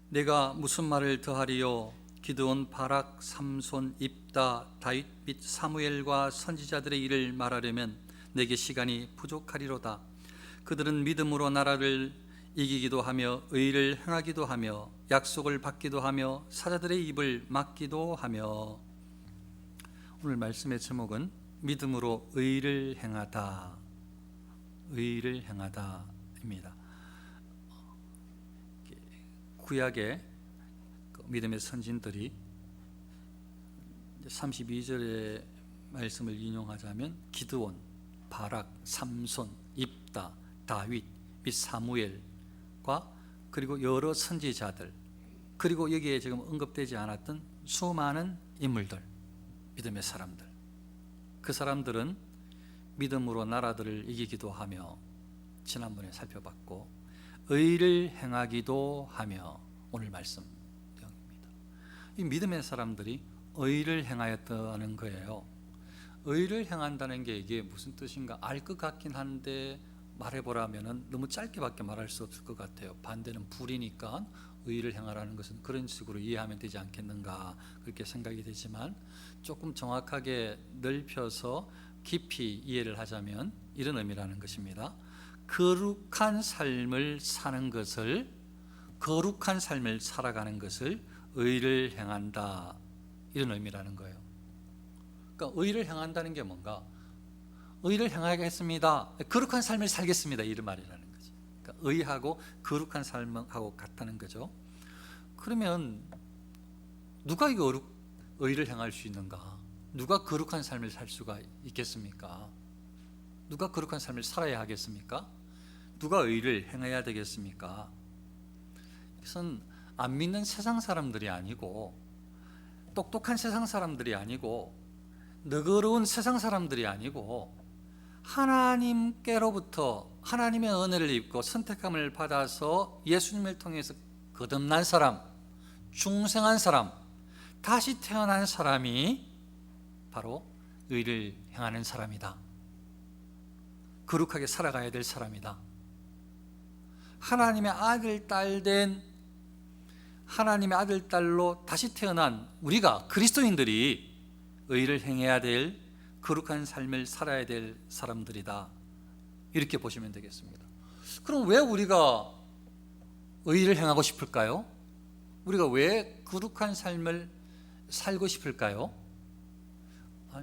내가 무슨 말을 더하리요? 기드온, 바락, 삼손, 입다, 다윗 및 사무엘과 선지자들의 일을 말하려면 내게 시간이 부족하리로다. 그들은 믿음으로 나라를 이기기도 하며 의를 행하기도 하며 약속을 받기도 하며 사자들의 입을 막기도 하며. 오늘 말씀의 제목은 믿음으로 의를 행하다, 의를 행하다입니다. 구약의 믿음의 선진들이 32절의 말씀을 인용하자면 기드온, 바락, 삼손, 입다, 다윗 및 사무엘과 그리고 여러 선지자들, 그리고 여기에 지금 언급되지 않았던 수많은 인물들, 믿음의 사람들, 그 사람들은 믿음으로 나라들을 이기기도 하며, 지난번에 살펴봤고 의를 행하기도 하며, 오늘 말씀 내용입니다. 이 믿음의 사람들이 의를 행하였다는 거예요. 의를 행한다는 게 이게 무슨 뜻인가 알 것 같긴 한데 말해보라면 너무 짧게밖에 말할 수 없을 것 같아요. 반대는 불이니까 의를 행하라는 것은 그런 식으로 이해하면 되지 않겠는가, 그렇게 생각이 되지만 조금 정확하게 넓혀서 깊이 이해를 하자면 이런 의미라는 것입니다. 거룩한 삶을 사는 것을, 거룩한 삶을 살아가는 것을 의를 행한다, 이런 의미라는 거예요. 그러니까 의를 행한다는 게 뭔가, 의를 행하겠습니다, 거룩한 삶을 살겠습니다, 이런 말이라는 거죠. 그러니까 의하고 거룩한 삶하고 같다는 거죠. 그러면 누가 의를 행할 수 있는가? 누가 거룩한 삶을 살 수가 있겠습니까? 누가 거룩한 삶을 살아야 하겠습니까? 누가 의를 행해야 되겠습니까? 이것은 안 믿는 세상 사람들이 아니고, 똑똑한 세상 사람들이 아니고, 너그러운 세상 사람들이 아니고, 하나님께로부터 하나님의 은혜를 입고 선택함을 받아서 예수님을 통해서 거듭난 사람, 중생한 사람, 다시 태어난 사람이 바로 의를 행하는 사람이다. 거룩하게 살아가야 될 사람이다. 하나님의 아들, 딸 된, 하나님의 아들, 딸로 다시 태어난 우리가, 그리스도인들이 의를 행해야 될, 거룩한 삶을 살아야 될 사람들이다, 이렇게 보시면 되겠습니다. 그럼 왜 우리가 의를 행하고 싶을까요? 우리가 왜 거룩한 삶을 살고 싶을까요?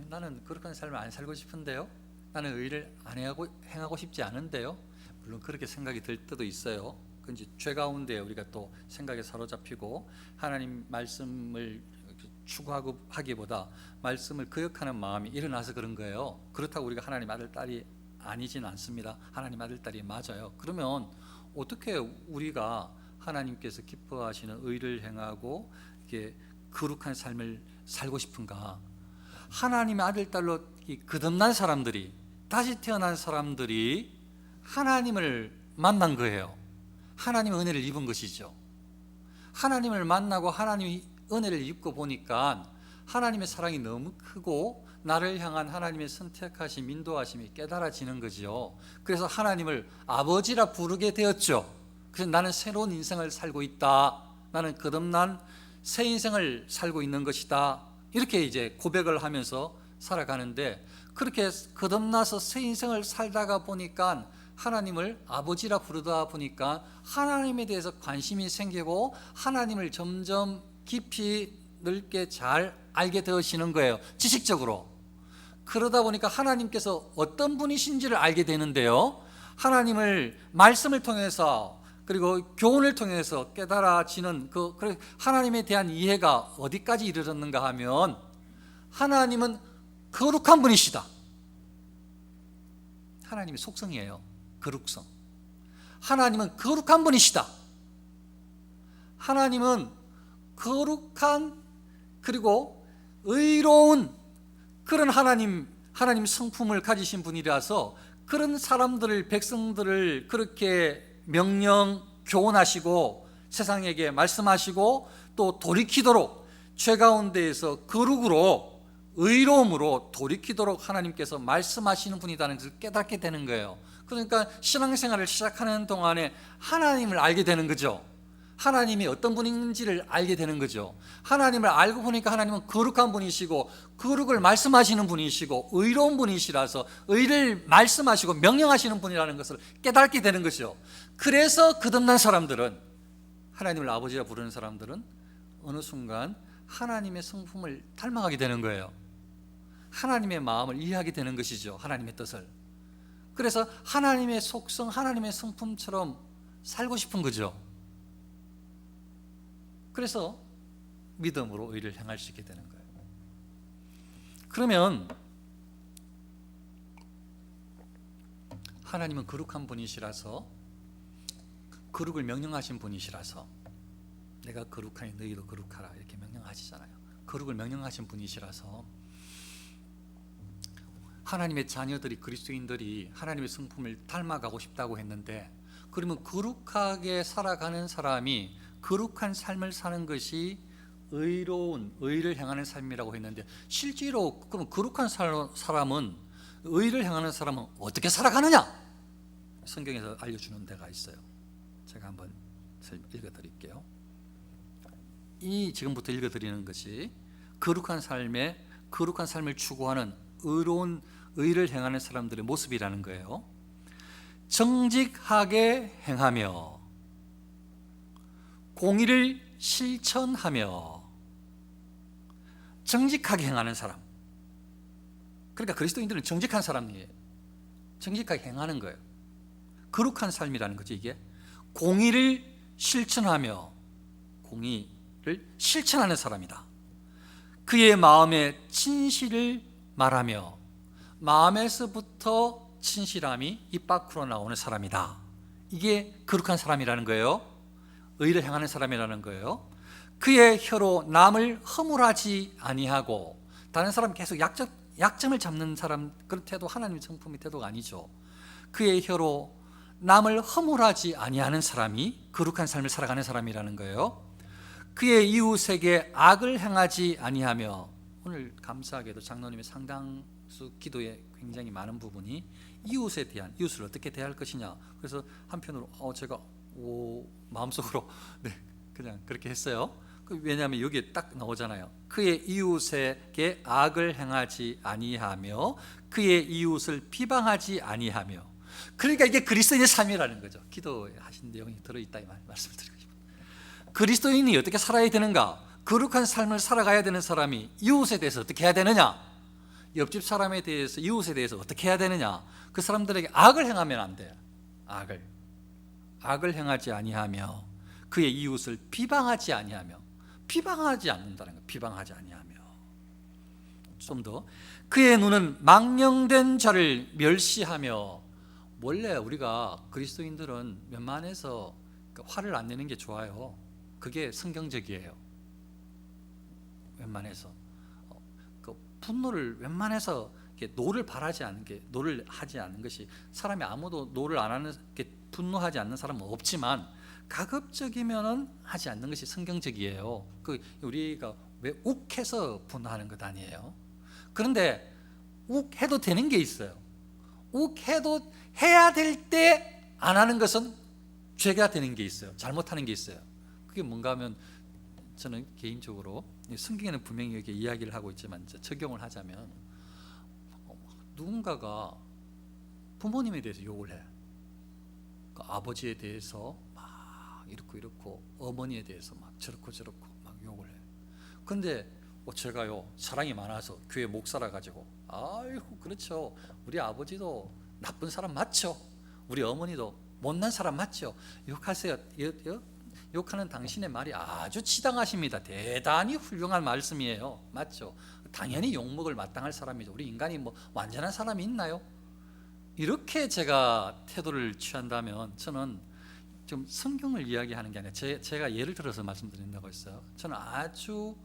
나는 거룩한 삶을 안 살고 싶은데요, 나는 의를 안 행하고 싶지 않은데요. 물론 그렇게 생각이 들 때도 있어요. 그런지 죄 가운데 우리가 또 생각에 사로잡히고 하나님 말씀을 추구하고 하기보다 말씀을 거역하는 마음이 일어나서 그런 거예요. 그렇다고 우리가 하나님 아들, 딸이 아니진 않습니다. 하나님 아들, 딸이 맞아요. 그러면 어떻게 우리가 하나님께서 기뻐하시는 의를 행하고 이렇게 거룩한 삶을 살고 싶은가? 하나님의 아들, 딸로 거듭난 사람들이, 다시 태어난 사람들이 하나님을 만난 거예요. 하나님의 은혜를 입은 것이죠. 하나님을 만나고 하나님의 은혜를 입고 보니까 하나님의 사랑이 너무 크고 나를 향한 하나님의 선택하심, 인도하심이 깨달아지는 거죠. 그래서 하나님을 아버지라 부르게 되었죠. 그래서 나는 새로운 인생을 살고 있다, 나는 거듭난 새 인생을 살고 있는 것이다, 이렇게 이제 고백을 하면서 살아가는데, 그렇게 거듭나서 새 인생을 살다가 보니까 하나님을 아버지라 부르다 보니까 하나님에 대해서 관심이 생기고 하나님을 점점 깊이 넓게 잘 알게 되시는 거예요, 지식적으로. 그러다 보니까 하나님께서 어떤 분이신지를 알게 되는데요, 하나님을 말씀을 통해서 그리고 교훈을 통해서 깨달아지는 그 하나님에 대한 이해가 어디까지 이르렀는가 하면, 하나님은 거룩한 분이시다. 하나님의 속성이에요, 거룩성. 하나님은 거룩한 분이시다. 하나님은 거룩한, 그리고 의로운 그런 하나님 성품을 가지신 분이라서 그런 사람들을, 백성들을 그렇게 명령, 교훈하시고 세상에게 말씀하시고 또 돌이키도록, 죄 가운데에서 거룩으로, 의로움으로 돌이키도록 하나님께서 말씀하시는 분이라는 것을 깨닫게 되는 거예요. 그러니까 신앙생활을 시작하는 동안에 하나님을 알게 되는 거죠. 하나님이 어떤 분인지를 알게 되는 거죠. 하나님을 알고 보니까 하나님은 거룩한 분이시고 거룩을 말씀하시는 분이시고 의로운 분이시라서 의를 말씀하시고 명령하시는 분이라는 것을 깨닫게 되는 것이죠. 그래서 거듭난 사람들은, 하나님을 아버지라 부르는 사람들은 어느 순간 하나님의 성품을 닮아가게 되는 거예요. 하나님의 마음을 이해하게 되는 것이죠. 하나님의 뜻을. 그래서 하나님의 속성, 하나님의 성품처럼 살고 싶은 거죠. 그래서 믿음으로 의를 행할 수 있게 되는 거예요. 그러면 하나님은 거룩한 분이시라서, 거룩을 명령하신 분이시라서, 내가 거룩하니 너희도 거룩하라 이렇게 명령하시잖아요. 거룩을 명령하신 분이시라서 하나님의 자녀들이, 그리스도인들이 하나님의 성품을 닮아가고 싶다고 했는데, 그러면 거룩하게 살아가는 사람이 거룩한 삶을 사는 것이 의로운, 의를 행하는 삶이라고 했는데, 실제로 그럼 거룩한 사람은, 의를 행하는 사람은 어떻게 살아가느냐? 성경에서 알려주는 데가 있어요. 제가 한번 읽어드릴게요. 이 지금부터 읽어드리는 것이 거룩한 삶을 추구하는 의로운 의를 행하는 사람들의 모습이라는 거예요. 정직하게 행하며 공의를 실천하며. 정직하게 행하는 사람, 그러니까 그리스도인들은 정직한 사람이에요. 정직하게 행하는 거예요. 거룩한 삶이라는 거죠. 이게 공의를 실천하며, 공의를 실천하는 사람이다. 그의 마음에 진실을 말하며, 마음에서부터 진실함이 입 밖으로 나오는 사람이다. 이게 거룩한 사람이라는 거예요. 의를 행하는 사람이라는 거예요. 그의 혀로 남을 허물하지 아니하고, 다른 사람 계속 약점을 잡는 사람, 그런 태도, 하나님의 성품의 태도가 아니죠. 그의 혀로 남을 허물하지 아니하는 사람이 거룩한 삶을 살아가는 사람이라는 거예요. 그의 이웃에게 악을 행하지 아니하며, 오늘 감사하게도 장로님의 상당수 기도에 굉장히 많은 부분이 이웃에 대한, 이웃을 어떻게 대할 것이냐. 그래서 한편으로 제가 마음속으로 그냥 그렇게 했어요. 왜냐하면 여기에 딱 나오잖아요. 그의 이웃에게 악을 행하지 아니하며 그의 이웃을 비방하지 아니하며. 그러니까 이게 그리스도인의 삶이라는 거죠. 기도하신 내용이 들어있다 이 말씀을 드리고 싶어요. 그리스도인이 어떻게 살아야 되는가? 거룩한 삶을 살아가야 되는 사람이 이웃에 대해서 어떻게 해야 되느냐? 옆집 사람에 대해서, 이웃에 대해서 어떻게 해야 되느냐? 그 사람들에게 악을 행하면 안 돼요. 악을 행하지 아니하며 그의 이웃을 비방하지 아니하며. 비방하지 않는다는 거예요. 비방하지 아니하며. 좀 더, 그의 눈은 망령된 자를 멸시하며. 원래 우리가 그리스도인들은 웬만해서 화를 안 내는 게 좋아요. 그게 성경적이에요. 웬만해서 분노를 웬만해서 노를 바라지 않는 게, 노를 하지 않는 것이, 사람이 아무도 노를 안 하는 게, 분노하지 않는 사람은 없지만 가급적이면은 하지 않는 것이 성경적이에요. 우리가 왜 욱해서 분노하는 것 아니에요. 그런데 욱해도 되는 게 있어요. 욱해도 해야 될 때 안 하는 것은 죄가 되는 게 있어요. 잘못하는 게 있어요. 그게 뭔가 하면, 저는 개인적으로 성경에는 분명히 이렇게 이야기를 하고 있지만 적용을 하자면, 누군가가 부모님에 대해서 욕을 해. 아버지에 대해서 막 이렇고 어머니에 대해서 막 저렇고 막 욕을 해. 근데 제가요, 사랑이 많아서 교회 목사라 가지고, 아이고 그렇죠, 우리 아버지도 나쁜 사람 맞죠, 우리 어머니도 못난 사람 맞죠, 욕하세요. 욕하는 당신의 말이 아주 치당하십니다. 대단히 훌륭한 말씀이에요. 맞죠? 당연히 욕먹을 마땅할 사람이죠. 우리 인간이 뭐 완전한 사람이 있나요? 이렇게 제가 태도를 취한다면, 저는 좀 성경을 이야기하는 게 아니라 제가 예를 들어서 말씀드린다고 했어요. 저는 아주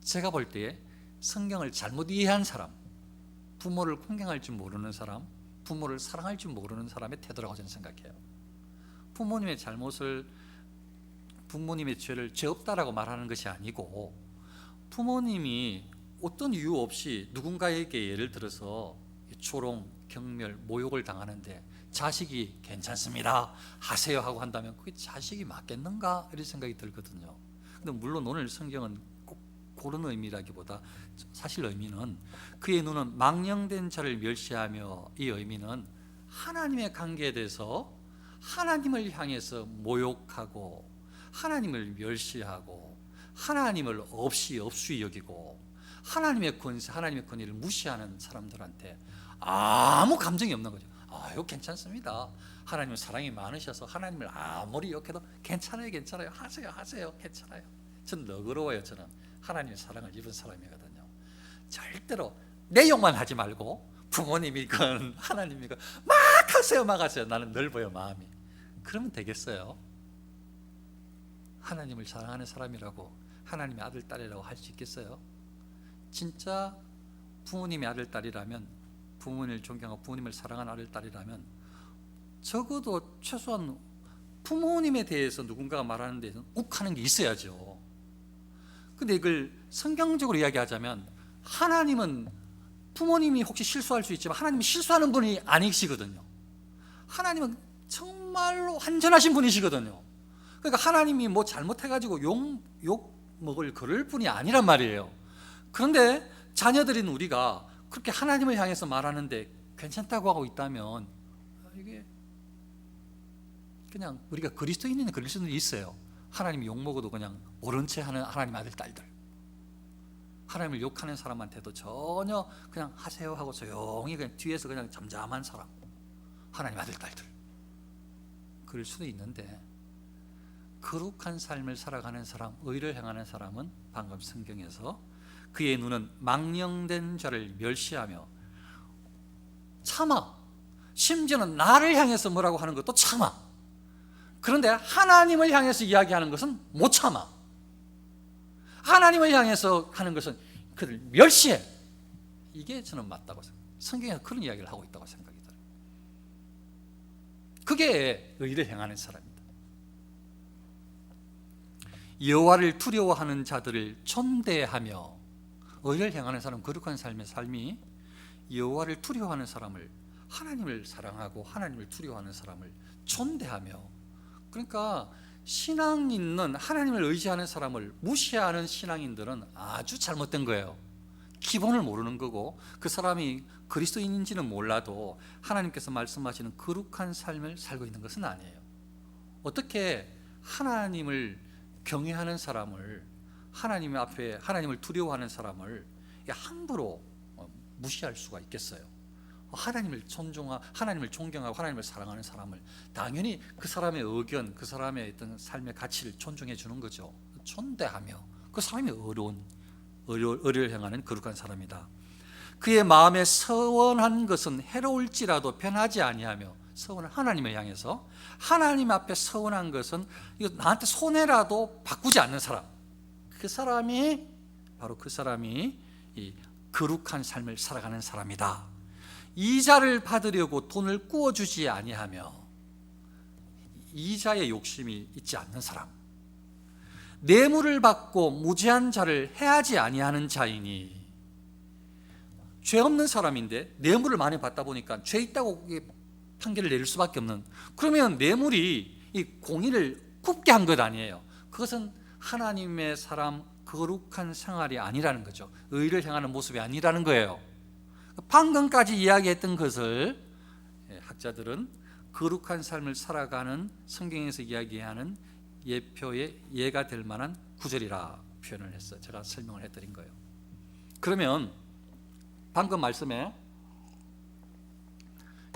제가 볼 때에 성경을 잘못 이해한 사람, 부모를 공경할 줄 모르는 사람, 부모를 사랑할 줄 모르는 사람의 태도라고 저는 생각해요. 부모님의 잘못을, 부모님의 죄를 죄 없다라고 말하는 것이 아니고, 부모님이 어떤 이유 없이 누군가에게 예를 들어서 조롱, 경멸, 모욕을 당하는데 자식이 괜찮습니다 하세요 하고 한다면 그게 자식이 맞겠는가 이런 생각이 들거든요. 근데 물론 오늘 성경은 꼭 그런 의미라기보다 사실 의미는 그의 눈은 망령된 자를 멸시하며, 이 의미는 하나님의 관계에 대해서 하나님을 향해서 모욕하고 하나님을 멸시하고 하나님을 없이 여기고 하나님의 권세, 하나님의 권위를 무시하는 사람들한테 아무 감정이 없는 거죠. 이거 괜찮습니다. 하나님은 사랑이 많으셔서 하나님을 아무리 욕해도 괜찮아요, 하세요, 괜찮아요. 전 너그러워요. 저는 하나님의 사랑을 입은 사람이거든요. 절대로 내 욕만 하지 말고 부모님이건 하나님이건 막 하세요. 나는 넓어요, 마음이. 그러면 되겠어요? 하나님을 사랑하는 사람이라고, 하나님의 아들, 딸이라고 할 수 있겠어요? 진짜 부모님의 아들, 딸이라면, 부모님을 존경하고 부모님을 사랑하는 아들, 딸이라면 적어도 최소한 부모님에 대해서 누군가가 말하는 데서 욱하는 게 있어야죠. 근데 이걸 성경적으로 이야기하자면 하나님은, 부모님이 혹시 실수할 수 있지만 하나님은 실수하는 분이 아니시거든요. 하나님은 정말로 완전하신 분이시거든요. 그러니까 하나님이 뭐 잘못해가지고 욕 먹을 그럴 분이 아니란 말이에요. 그런데 자녀들인 우리가 그렇게 하나님을 향해서 말하는데 괜찮다고 하고 있다면, 이게 그냥 우리가 그리스도인은 그리스도인이 있어요. 하나님이 욕 먹어도 그냥 모른 채 하는 하나님 아들, 딸들, 하나님을 욕하는 사람한테도 전혀 그냥 하세요 하고 조용히 그냥 뒤에서 그냥 잠잠한 사람, 하나님 아들, 딸들, 그럴 수도 있는데, 거룩한 삶을 살아가는 사람, 의를 행하는 사람은 방금 성경에서 그의 눈은 망령된 자를 멸시하며 참아, 심지어는 나를 향해서 뭐라고 하는 것도 참아. 그런데 하나님을 향해서 이야기하는 것은 못 참아. 하나님을 향해서 하는 것은 그를 멸시해. 이게 저는 맞다고 생각해요. 성경에서 그런 이야기를 하고 있다고 생각이 들어요. 그게 의를 행하는 사람입니다. 여호와를 두려워하는 자들을 존대하며, 의를 행하는 사람, 거룩한 삶의 삶이 여호와를 두려워하는 사람을, 하나님을 사랑하고 하나님을 두려워하는 사람을 존대하며, 그러니까 신앙 있는 하나님을 의지하는 사람을 무시하는 신앙인들은 아주 잘못된 거예요. 기본을 모르는 거고, 그 사람이 그리스도인인지는 몰라도 하나님께서 말씀하시는 거룩한 삶을 살고 있는 것은 아니에요. 어떻게 하나님을 경외하는 사람을, 하나님 앞에 하나님을 두려워하는 사람을 함부로 무시할 수가 있겠어요? 하나님을 존경하고 하나님을 사랑하는 사람을 당연히 그 사람의 의견, 그 사람의 어떤 삶의 가치를 존중해 주는 거죠. 존대하며, 그 사람이 의를 행하는 거룩한 사람이다. 그의 마음에 서원한 것은 해로울지라도 변하지 아니하며, 서원은 하나님을 향해서, 하나님 앞에 서원한 것은 이거 나한테 손해라도 바꾸지 않는 사람, 그 사람이 바로 그 사람이 이 거룩한 삶을 살아가는 사람이다. 이자를 받으려고 돈을 꾸어주지 아니하며, 이자의 욕심이 있지 않는 사람, 뇌물을 받고 무죄한 자를 해하지 아니하는 자이니, 죄 없는 사람인데 뇌물을 많이 받다 보니까 죄 있다고 판결을 내릴 수밖에 없는, 그러면 뇌물이 이 공의를 굽게 한 것 아니에요. 그것은 하나님의 사람, 거룩한 생활이 아니라는 거죠. 의를 행하는 모습이 아니라는 거예요. 방금까지 이야기했던 것을 학자들은 거룩한 삶을 살아가는, 성경에서 이야기하는 예표의 예가 될 만한 구절이라 표현을 했어요. 제가 설명을 해드린 거예요. 그러면 방금 말씀에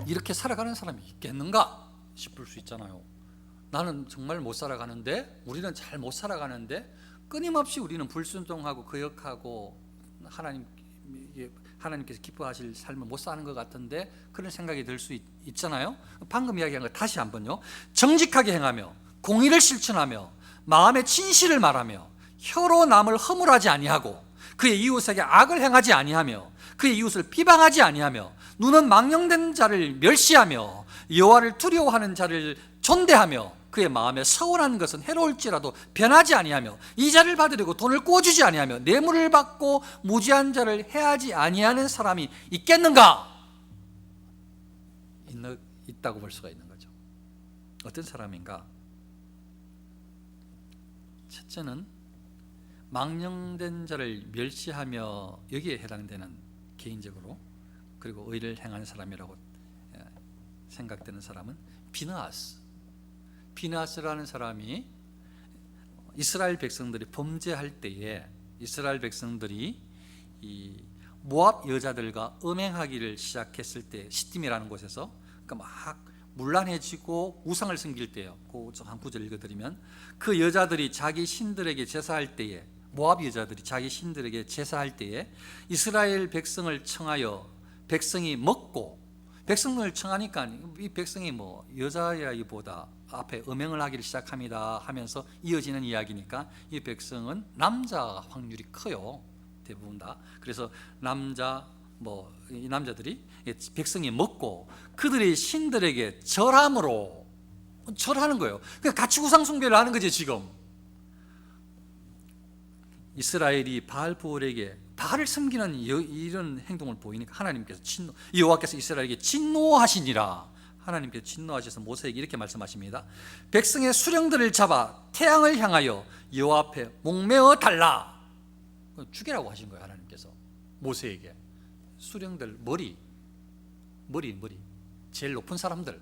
이렇게 살아가는 사람이 있겠는가 싶을 수 있잖아요. 나는 정말 못 살아가는데, 우리는 잘 못 살아가는데, 끊임없이 우리는 불순종하고 거역하고 하나님께서 기뻐하실 삶을 못 사는 것 같은데, 그런 생각이 들 수 있잖아요. 방금 이야기한 거 다시 한번요. 정직하게 행하며 공의를 실천하며 마음의 진실을 말하며 혀로 남을 허물하지 아니하고 그의 이웃에게 악을 행하지 아니하며 그의 이웃을 비방하지 아니하며 눈은 망령된 자를 멸시하며 여호와를 두려워하는 자를 존대하며 그의 마음에 서운한 것은 해로울지라도 변하지 아니하며 이자를 받으려고 돈을 꾸어주지 아니하며 뇌물을 받고 무지한 자를 해하지 아니하는 사람이 있겠는가? 있다고 볼 수가 있는 거죠. 어떤 사람인가? 첫째는 망령된 자를 멸시하며 여기에 해당되는 개인적으로 그리고 의를 행하는 사람이라고 생각되는 사람은 비느하스라는 사람이 이스라엘 백성들이 범죄할 때에 이스라엘 백성들이 이 모압 여자들과 음행하기를 시작했을 때 시딤이라는 곳에서 그러니까 막 문란해지고 우상을 섬길 때요. 한 구절 읽어드리면 그 여자들이 자기 신들에게 제사할 때에 모압 여자들이 자기 신들에게 제사할 때에 이스라엘 백성을 청하여 백성이 먹고 백성을 청하니까 이 백성이 뭐 여자야기보다 앞에 음행을 하기를 시작합니다 하면서 이어지는 이야기니까 이 백성은 남자 확률이 커요. 대부분 다. 그래서 이 남자들이 백성이 먹고 그들의 신들에게 절하는 거예요. 그러니까 같이 우상 숭배를 하는 거지. 지금 이스라엘이 바알을 섬기는 이런 행동을 보이니까 하나님께서 여호와께서 이스라엘에게 진노하시니라. 하나님께서 진노하셔서 모세에게 이렇게 말씀하십니다. 백성의 수령들을 잡아 태양을 향하여 여호와 앞에 목매어 달라. 죽이라고 하신 거예요. 하나님께서 모세에게. 수령들 머리 제일 높은 사람들,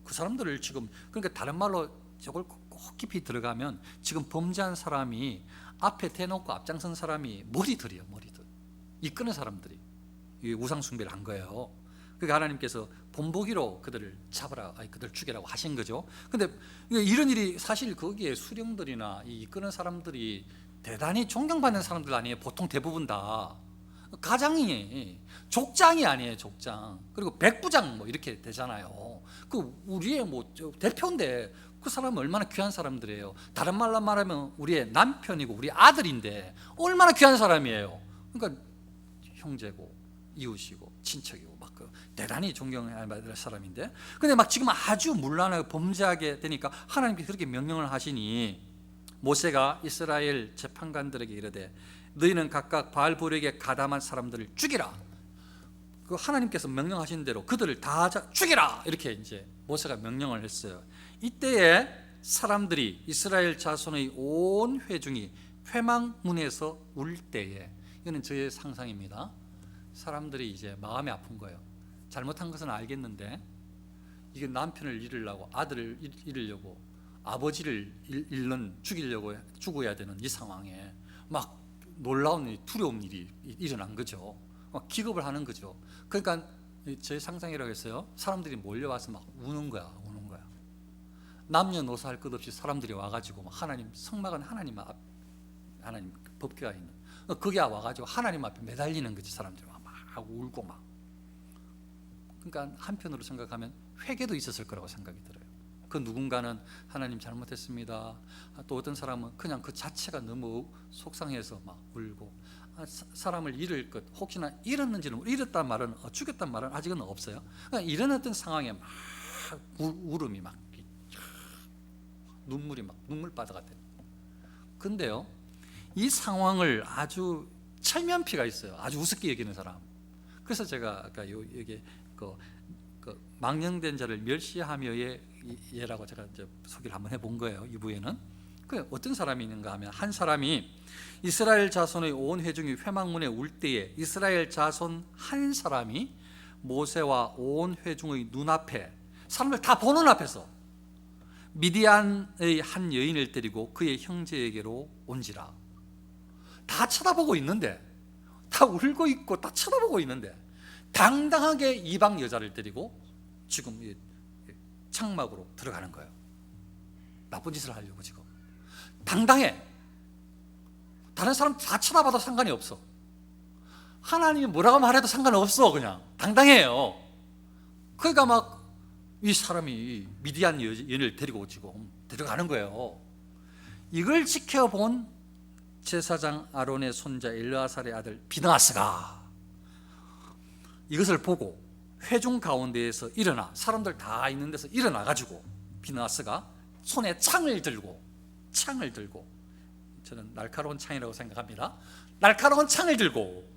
그 사람들을 지금, 그러니까 다른 말로 저걸 꼭 깊이 들어가면 지금 범죄한 사람이 앞에 대놓고 앞장선 사람이 머리들 이끄는 사람들이 우상 숭배를 한 거예요. 그러니까 하나님께서 본보기로 그들을 그들 죽이라고 하신 거죠. 근데 이런 일이 사실 거기에 수령들이나 이 이끄는 사람들이 대단히 존경받는 사람들 아니에요. 보통 대부분 다 가장이 족장이 아니에요. 족장. 그리고 백부장 뭐 이렇게 되잖아요. 그 우리의 대표인데 그 사람은 얼마나 귀한 사람들이에요. 다른 말로 말하면 우리의 남편이고 우리 아들인데 얼마나 귀한 사람이에요. 그러니까 형제고 이웃이고 친척이고 막 대단히 존경해야 될 사람인데, 근데 막 지금 아주 문란하게 범죄하게 되니까 하나님께서 그렇게 명령을 하시니 모세가 이스라엘 재판관들에게 이르되 너희는 각각 바알볼에게 가담한 사람들을 죽이라. 그 하나님께서 명령하신 대로 그들을 다 죽이라. 이렇게 이제 모세가 명령을 했어요. 이때에 사람들이 이스라엘 자손의 온 회중이 회막문에서 울 때에, 이거는 저의 상상입니다. 사람들이 이제 마음이 아픈 거예요. 잘못한 것은 알겠는데 이게 남편을 잃으려고 아들을 잃으려고 아버지를 죽어야 되는 이 상황에 막 놀라운 두려운 일이 일어난 거죠. 막 기겁을 하는 거죠. 그러니까 제 상상이라고 했어요. 사람들이 몰려와서 막 우는 거야. 남녀노소 할 것 없이 사람들이 와가지고 막 성막은 하나님 법궤가 있는 거기에 와가지고 하나님 앞에 매달리는 거지. 사람들이 막 울고 막. 그러니까 한편으로 생각하면 회개도 있었을 거라고 생각이 들어요. 그 누군가는 하나님 잘못했습니다. 또 어떤 사람은 그냥 그 자체가 너무 속상해서 막 울고, 사람을 잃을 것, 혹시나 잃었는지는, 잃었단 말은 죽였단 말은 아직은 없어요. 그러니까 이런 어떤 상황에 막 울음이 막 눈물이 막 눈물바다가 돼요. 근데요, 이 상황을 아주 철면피가 있어요. 아주 우습게 여기는 사람. 그래서 제가 아까 여기 그 망령된 자를 멸시하며의 예라고 제가 이제 소개를 한번 해본 거예요. 이 부에는 그 어떤 사람이 있는가 하면, 한 사람이 이스라엘 자손의 온 회중이 회막문에 울 때에 이스라엘 자손 한 사람이 모세와 온 회중의 눈앞에, 사람들 다 보는 앞에서 미디안의 한 여인을 데리고 그의 형제에게로 온지라. 다 쳐다보고 있는데, 다 울고 있고 다 쳐다보고 있는데 당당하게 이방 여자를 데리고 지금 창막으로 들어가는 거예요. 나쁜 짓을 하려고 지금 당당해. 다른 사람 다 쳐다봐도 상관이 없어. 하나님이 뭐라고 말해도 상관없어. 그냥 당당해요. 그러니까 막 이 사람이 미디안 여인을 데리고 지금 들어가는 거예요. 이걸 지켜본 제사장 아론의 손자 엘르아살의 아들 비느하스가 이것을 보고 회중 가운데에서 일어나, 사람들 다 있는 데서 일어나 가지고 비느하스가 손에 창을 들고, 저는 날카로운 창이라고 생각합니다. 날카로운 창을 들고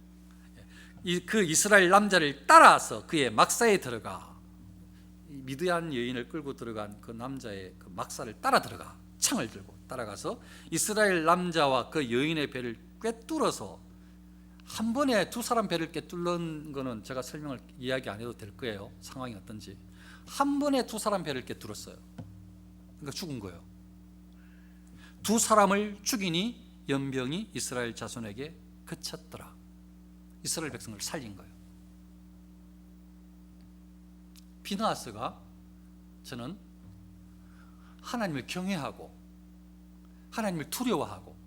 그 이스라엘 남자를 따라서 그의 막사에 들어가 미드얀 여인을 끌고 들어간 그 남자의 그 막사를 따라 들어가, 창을 들고 따라가서 이스라엘 남자와 그 여인의 배를 꿰뚫어서, 한 번에 두 사람 배를 꿰뚫는 거는 제가 설명을 이야기 안 해도 될 거예요. 상황이 어떤지. 한 번에 두 사람 배를 꿰뚫었어요. 그러니까 죽은 거예요. 두 사람을 죽이니 연병이 이스라엘 자손에게 그쳤더라. 이스라엘 백성을 살린 거예요. 비느하스가 저는 하나님을 경외하고 하나님을 두려워하고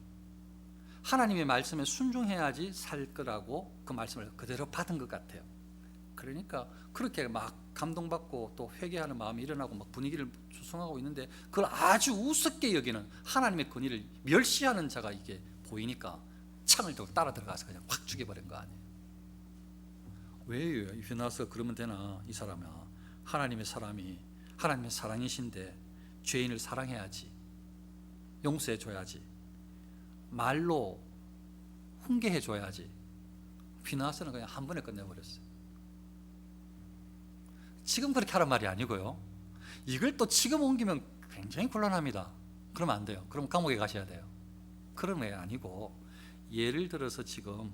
하나님의 말씀에 순종해야지 살 거라고 그 말씀을 그대로 받은 것 같아요. 그러니까 그렇게 막 감동받고 또 회개하는 마음이 일어나고 막 분위기를 조성하고 있는데, 그걸 아주 우습게 여기는 하나님의 권위를 멸시하는 자가 이게 보이니까 창을 들고 따라 들어가서 그냥 확 죽여버린 거 아니에요. 왜 비느하스가 그러면 되나? 이 사람아, 하나님의 사람이 하나님의 사랑이신데 죄인을 사랑해야지, 용서해줘야지, 말로 훈계해줘야지. 비느하스는 그냥 한 번에 끝내버렸어요. 지금 그렇게 하란 말이 아니고요, 이걸 또 지금 옮기면 굉장히 곤란합니다. 그러면 안 돼요. 그럼 감옥에 가셔야 돼요. 그런 게 아니고, 예를 들어서 지금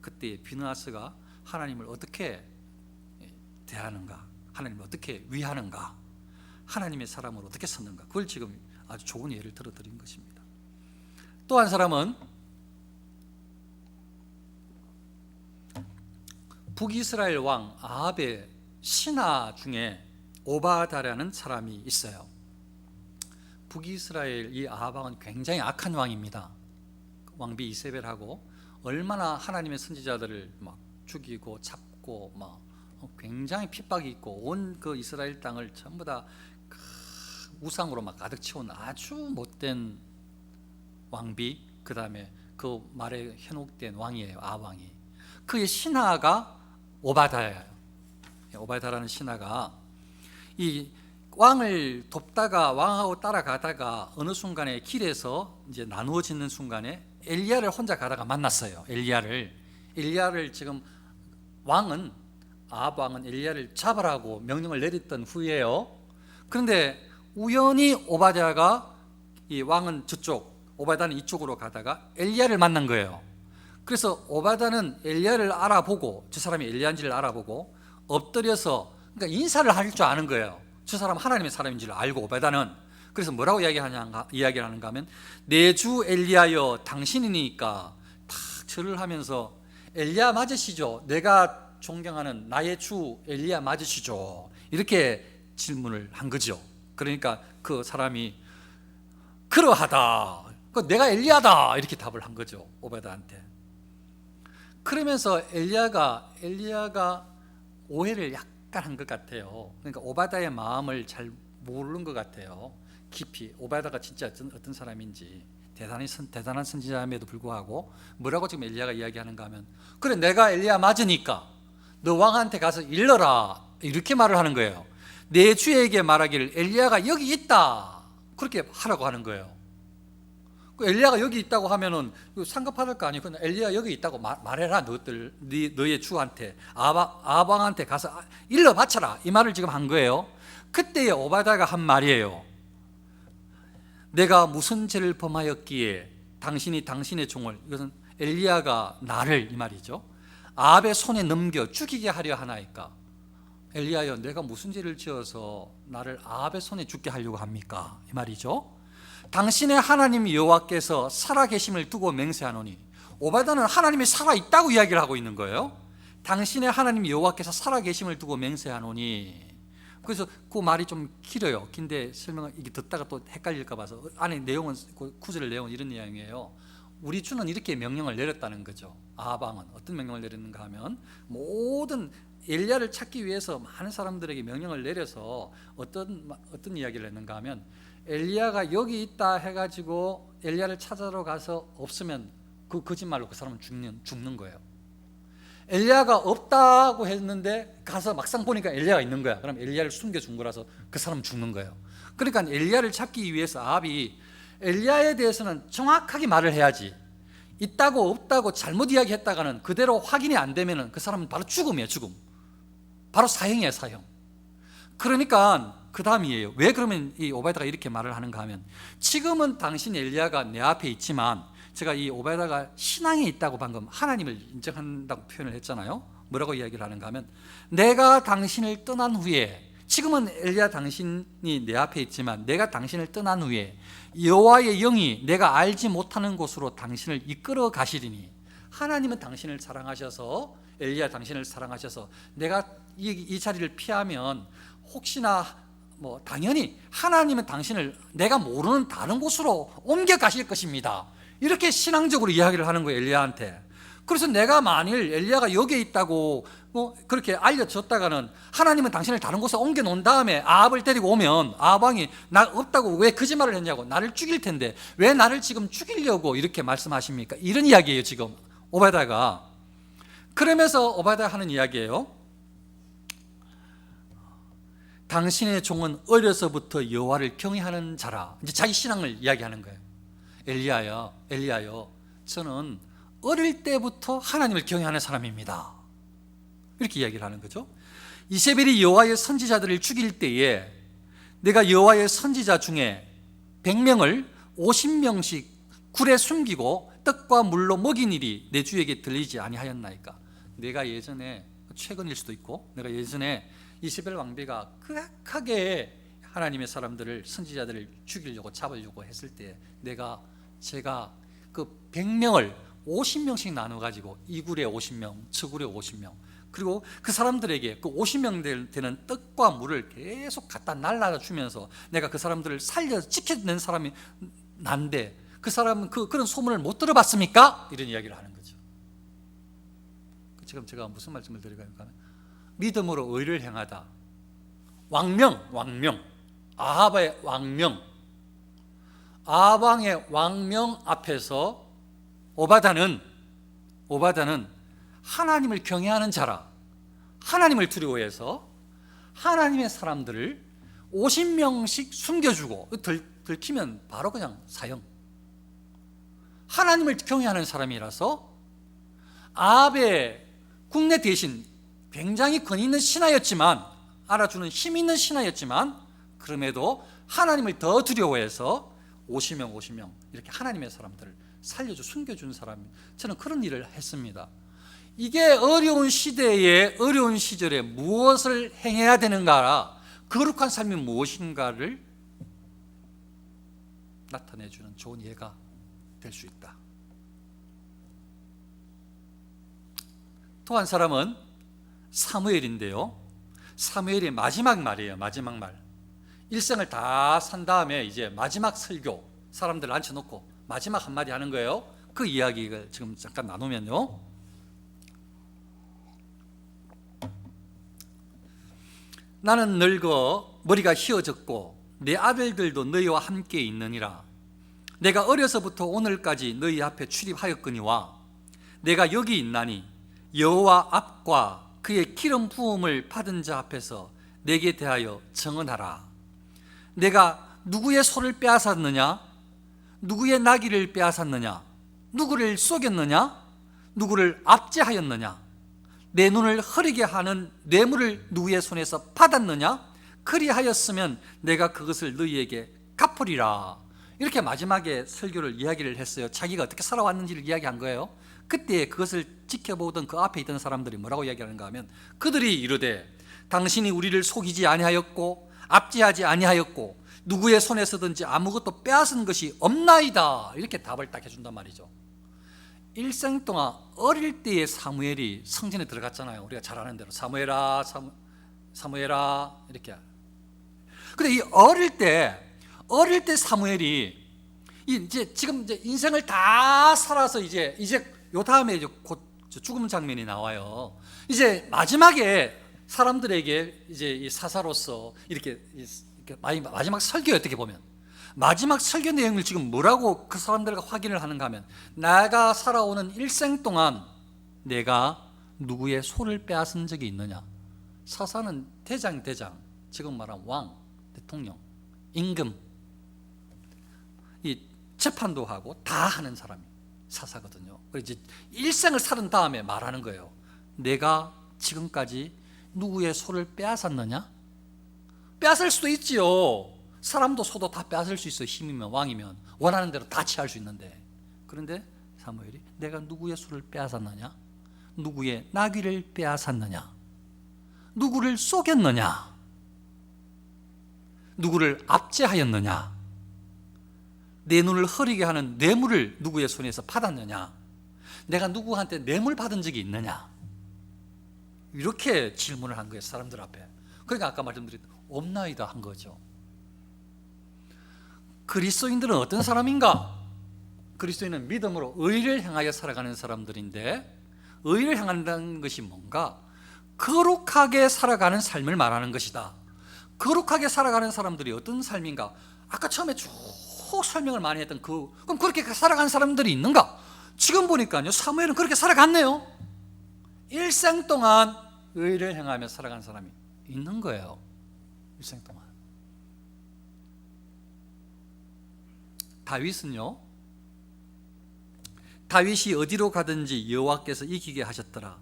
그때 비느하스가 하나님을 어떻게 대하는가, 하나님을 어떻게 위하는가, 하나님의 사람으로 어떻게 섰는가, 그걸 지금 아주 좋은 예를 들어드린 것입니다. 또 한 사람은 북이스라엘 왕 아합의 신하 중에 오바다라는 사람이 있어요. 북이스라엘 이 아합 왕은 굉장히 악한 왕입니다. 왕비 이세벨하고 얼마나 하나님의 선지자들을 막 죽이고 잡고 막 굉장히 핍박이 있고, 온 그 이스라엘 땅을 전부 다 우상으로 막 가득 채운 아주 못된 왕비, 그 다음에 그 말에 현혹된 왕이에요. 아왕이. 그의 신하가 오바다예요. 오바다라는 신하가 이 왕을 돕다가, 왕하고 따라가다가 어느 순간에 길에서 이제 나누어 짓는 순간에 엘리야를 혼자 가다가 만났어요. 엘리야를 지금 아합 왕은 엘리야를 잡으라고 명령을 내렸던 후에요. 그런데 우연히 오바다가, 이 왕은 저쪽, 오바다는 이쪽으로 가다가 엘리야를 만난 거예요. 그래서 오바다는 엘리야를 알아보고, 저 사람이 엘리야인지를 알아보고 엎드려서, 그러니까 인사를 할 줄 아는 거예요. 저 사람은 하나님의 사람인지를 알고, 오바다는. 그래서 뭐라고 이야기를 하는가 하면, 내 주 엘리야여 당신이니까, 탁 절을 하면서, 엘리야 맞으시죠? 내가 존경하는 나의 주 엘리야 맞으시죠? 이렇게 질문을 한 거죠. 그러니까 그 사람이 그러하다, 내가 엘리야다, 이렇게 답을 한 거죠, 오바다한테. 그러면서 엘리야가 오해를 약간 한 것 같아요. 그러니까 오바다의 마음을 잘 모르는 것 같아요. 깊이 오바다가 진짜 어떤 사람인지, 대단한 선지자임에도 불구하고 뭐라고 지금 엘리야가 이야기하는가 하면, 그래 내가 엘리야 맞으니까 너 왕한테 가서 일러라, 이렇게 말을 하는 거예요. 내 주에게 말하기를 엘리야가 여기 있다, 그렇게 하라고 하는 거예요. 엘리야가 여기 있다고 하면은 상급받을 거 아니에요. 엘리야 여기 있다고 말해라, 너의 주한테, 아합 왕한테 가서 일러 바쳐라, 이 말을 지금 한 거예요. 그때에 오바다가 한 말이에요. 내가 무슨 죄를 범하였기에 당신이 당신의 종을, 이것은 엘리야가 나를, 이 말이죠, 아합의 손에 넘겨 죽이게 하려 하나이까. 엘리야여, 내가 무슨 죄를 지어서 나를 아합의 손에 죽게 하려고 합니까? 이 말이죠. 당신의 하나님 여호와께서 살아계심을 두고 맹세하노니, 오바다는 하나님이 살아있다고 이야기를 하고 있는 거예요. 당신의 하나님 여호와께서 살아계심을 두고 맹세하노니. 그래서 그 말이 좀 길어요. 긴데 설명을 이게 듣다가 또 헷갈릴까 봐서, 안에 내용은, 그 구절 내용은 이런 내용이에요. 우리 주는 이렇게 명령을 내렸다는 거죠. 아합 왕은 어떤 명령을 내렸는가 하면, 모든 엘리야를 찾기 위해서 많은 사람들에게 명령을 내려서 어떤 이야기를 했는가 하면, 엘리야가 여기 있다 해가지고 엘리야를 찾아러 가서 없으면 그 거짓말로 그 사람은 죽는 거예요. 엘리야가 없다고 했는데 가서 막상 보니까 엘리야가 있는 거야. 그럼 엘리야를 숨겨준 거라서 그 사람은 죽는 거예요. 그러니까 엘리야를 찾기 위해서 아합이 엘리야에 대해서는 정확하게 말을 해야지, 있다고 없다고 잘못 이야기했다가는 그대로 확인이 안 되면 그 사람은 바로 죽음이에요. 죽음. 바로 사형이에요. 사형. 그러니까 그 다음이에요. 왜 그러면 이 오바다가 이렇게 말을 하는가 하면, 지금은 당신 엘리야가 내 앞에 있지만, 제가 이 오바다가 신앙에 있다고 방금 하나님을 인정한다고 표현을 했잖아요. 뭐라고 이야기를 하는가 하면, 내가 당신을 떠난 후에, 지금은 엘리야 당신이 내 앞에 있지만 내가 당신을 떠난 후에 여호와의 영이 내가 알지 못하는 곳으로 당신을 이끌어 가시리니, 하나님은 당신을 사랑하셔서, 엘리야 당신을 사랑하셔서 내가 이 자리를 피하면 혹시나 당연히 하나님은 당신을 내가 모르는 다른 곳으로 옮겨 가실 것입니다. 이렇게 신앙적으로 이야기를 하는 거예요, 엘리야한테. 그래서 내가 만일 엘리야가 여기에 있다고 그렇게 알려줬다가는 하나님은 당신을 다른 곳에 옮겨 놓은 다음에 아합을 데리고 오면 아합 왕이 나 없다고 왜 거짓말을 했냐고, 나를 죽일 텐데 왜 나를 지금 죽이려고 이렇게 말씀하십니까? 이런 이야기예요, 지금 오바다가. 그러면서 오바다가 하는 이야기예요. 당신의 종은 어려서부터 여호와를 경외하는 자라. 이제 자기 신앙을 이야기하는 거예요. 엘리야요, 저는 어릴 때부터 하나님을 경외하는 사람입니다. 이렇게 이야기를 하는 거죠. 이세벨이 여호와의 선지자들을 죽일 때에 내가 여호와의 선지자 중에 100명을 50명씩 굴에 숨기고 떡과 물로 먹인 일이 내 주에게 들리지 아니하였나이까. 내가 예전에, 최근일 수도 있고, 내가 예전에 이세벨 왕비가 극악하게 하나님의 사람들을, 선지자들을 죽이려고 잡으려고 했을 때 제가 그 100명을 50명씩 나눠가지고 이 굴에 50명, 저 굴에 50명, 그리고 그 사람들에게 그 50명 되는 떡과 물을 계속 갖다 날라다 주면서 내가 그 사람들을 살려 지켜낸 사람이 난데, 그 사람은 그런 소문을 못 들어봤습니까? 이런 이야기를 하는 거죠. 지금 제가 무슨 말씀을 드리고요 하면, 믿음으로 의를 행하다. 왕명, 아합의 왕명, 아합 왕의 왕명 앞에서 오바다는 하나님을 경외하는 자라. 하나님을 두려워해서 하나님의 사람들을 50명씩 숨겨주고, 들키면 바로 그냥 사형. 하나님을 경외하는 사람이라서 아합의 국내 대신 굉장히 권위 있는 신하였지만, 알아주는 힘 있는 신하였지만, 그럼에도 하나님을 더 두려워해서 50명 이렇게 하나님의 사람들을 살려줘 숨겨준 사람, 저는 그런 일을 했습니다. 이게 어려운 시대에, 어려운 시절에 무엇을 행해야 되는가, 거룩한 삶이 무엇인가를 나타내주는 좋은 예가 될 수 있다. 또 한 사람은 사무엘인데요, 사무엘의 마지막 말이에요. 마지막 말. 일생을 다 산 다음에 이제 마지막 설교, 사람들 앉혀놓고 마지막 한마디 하는 거예요. 그 이야기를 지금 잠깐 나누면요, 나는 늙어 머리가 휘어졌고 내 아들들도 너희와 함께 있느니라. 내가 어려서부터 오늘까지 너희 앞에 출입하였거니와 내가 여기 있나니 여호와 앞과 그의 기름 부음을 받은 자 앞에서 내게 대하여 증언하라. 내가 누구의 소를 빼앗았느냐? 누구의 나귀를 빼앗았느냐? 누구를 속였느냐? 누구를 압제하였느냐? 내 눈을 흐리게 하는 뇌물을 누구의 손에서 받았느냐? 그리하였으면 내가 그것을 너희에게 갚으리라. 이렇게 마지막에 설교를 이야기를 했어요. 자기가 어떻게 살아왔는지를 이야기한 거예요. 그때 그것을 지켜보던 그 앞에 있던 사람들이 뭐라고 이야기하는가 하면, 그들이 이르되 당신이 우리를 속이지 아니하였고 압제하지 아니하였고 누구의 손에서든지 아무것도 빼앗은 것이 없나이다. 이렇게 답을 딱 해준단 말이죠. 일생 동안 어릴 때의 사무엘이 성전에 들어갔잖아요. 우리가 잘 아는 대로 사무엘아 이렇게. 근데 이 어릴 때 사무엘이 이제 지금 이제 인생을 다 살아서 이제 요 다음에 이제 곧 죽음 장면이 나와요. 이제 마지막에 사람들에게 이제 이 사사로서 이렇게 마지막 설교, 어떻게 보면 마지막 설교 내용을 지금 뭐라고 그 사람들과 확인을 하는가 하면, 내가 살아오는 일생 동안 내가 누구의 소를 빼앗은 적이 있느냐. 사사는 대장, 지금 말하는 왕, 대통령, 임금, 이 재판도 하고 다 하는 사람이 사사거든요. 그래서 이제 일생을 살은 다음에 말하는 거예요. 내가 지금까지 누구의 소를 빼앗았느냐? 빼앗을 수도 있지요. 사람도 소도 다 빼앗을 수 있어요. 힘이면, 왕이면 원하는 대로 다 취할 수 있는데. 그런데 사무엘이 내가 누구의 술을 빼앗았느냐? 누구의 나귀를 빼앗았느냐? 누구를 속였느냐? 누구를 압제하였느냐? 내 눈을 흐리게 하는 뇌물을 누구의 손에서 받았느냐? 내가 누구한테 뇌물 받은 적이 있느냐? 이렇게 질문을 한 거예요, 사람들 앞에. 그러니까 아까 말씀드린 없나이다 한 거죠. 그리스도인들은 어떤 사람인가? 그리스도인은 믿음으로 의를 향하여 살아가는 사람들인데, 의를 향한다는 것이 뭔가? 거룩하게 살아가는 삶을 말하는 것이다. 거룩하게 살아가는 사람들이 어떤 삶인가? 아까 처음에 쭉 설명을 많이 했던 그럼 그렇게 살아가는 사람들이 있는가? 지금 보니까요, 사무엘은 그렇게 살아갔네요. 일생 동안 의를 행하며 살아가는 사람이 있는 거예요. 일생 동안. 다윗은요, 다윗이 어디로 가든지 여호와께서 이기게 하셨더라.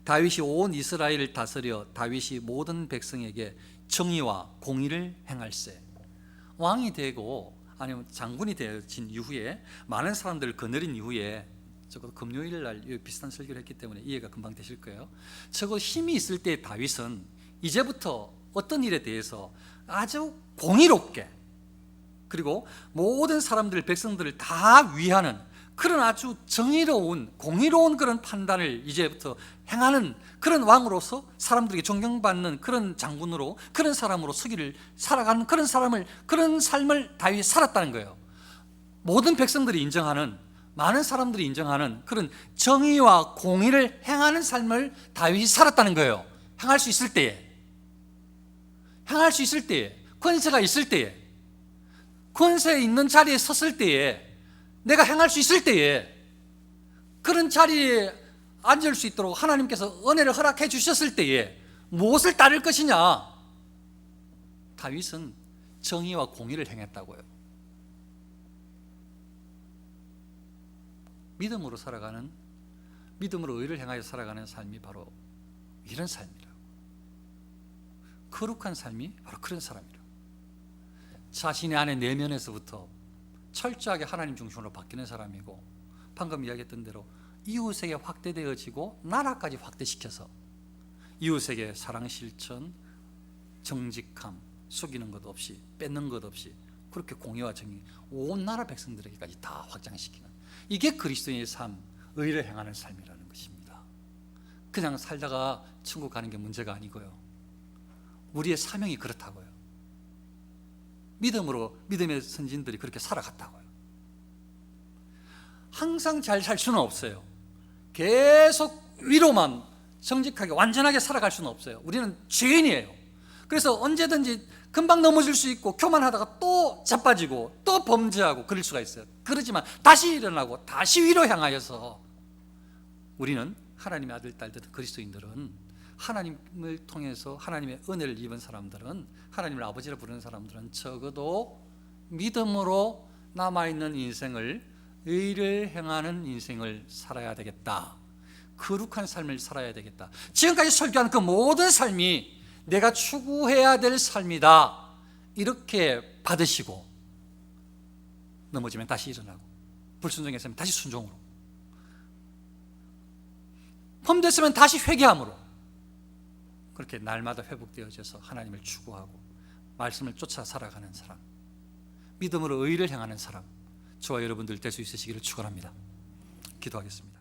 다윗이 온 이스라엘을 다스려 다윗이 모든 백성에게 정의와 공의를 행할세. 왕이 되고 아니면 장군이 되어진 이후에, 많은 사람들을 거느린 이후에, 적어도 금요일 날 비슷한 설교를 했기 때문에 이해가 금방 되실 거예요. 적어도 힘이 있을 때 다윗은 이제부터 어떤 일에 대해서 아주 공의롭게, 그리고 모든 사람들, 백성들을 다 위하는 그런 아주 정의로운, 공의로운 그런 판단을 이제부터 행하는 그런 왕으로서, 사람들에게 존경받는 그런 장군으로, 그런 사람으로 서기를 살아가는 그런 삶을 다윗이 살았다는 거예요. 모든 백성들이 인정하는, 많은 사람들이 인정하는 그런 정의와 공의를 행하는 삶을 다윗이 살았다는 거예요. 행할 수 있을 때에, 권세가 있을 때에, 권세 있는 자리에 섰을 때에, 내가 행할 수 있을 때에, 그런 자리에 앉을 수 있도록 하나님께서 은혜를 허락해 주셨을 때에 무엇을 따를 것이냐? 다윗은 정의와 공의를 행했다고요. 믿음으로 살아가는, 믿음으로 의를 행하여 살아가는 삶이 바로 이런 삶이라고. 거룩한 삶이 바로 그런 사람이라고. 자신의 안의 내면에서부터 철저하게 하나님 중심으로 바뀌는 사람이고, 방금 이야기했던 대로 이웃에게 확대되어지고 나라까지 확대시켜서 이웃에게 사랑 실천, 정직함, 속이는 것 없이, 뺏는 것 없이, 그렇게 공의와 정의 온 나라 백성들에게까지 다 확장시키는, 이게 그리스도인의 삶, 의를 행하는 삶이라는 것입니다. 그냥 살다가 천국 가는 게 문제가 아니고요, 우리의 사명이 그렇다고요. 믿음으로, 믿음의 선진들이 그렇게 살아갔다고요. 항상 잘 살 수는 없어요. 계속 위로만 정직하게 완전하게 살아갈 수는 없어요. 우리는 죄인이에요. 그래서 언제든지 금방 넘어질 수 있고, 교만하다가 또 자빠지고 또 범죄하고 그럴 수가 있어요. 그러지만 다시 일어나고 다시 위로 향하여서, 우리는 하나님의 아들, 딸들, 그리스도인들은, 하나님을 통해서 하나님의 은혜를 입은 사람들은, 하나님을 아버지라 부르는 사람들은 적어도 믿음으로 남아있는 인생을, 의를 행하는 인생을 살아야 되겠다. 거룩한 삶을 살아야 되겠다. 지금까지 설교한 그 모든 삶이 내가 추구해야 될 삶이다, 이렇게 받으시고, 넘어지면 다시 일어나고, 불순종했으면 다시 순종으로, 범죄했으면 다시 회개함으로, 그렇게 날마다 회복되어져서 하나님을 추구하고 말씀을 쫓아 살아가는 사람, 믿음으로 의를 행하는 사람, 저와 여러분들 될 수 있으시기를 축원합니다. 기도하겠습니다.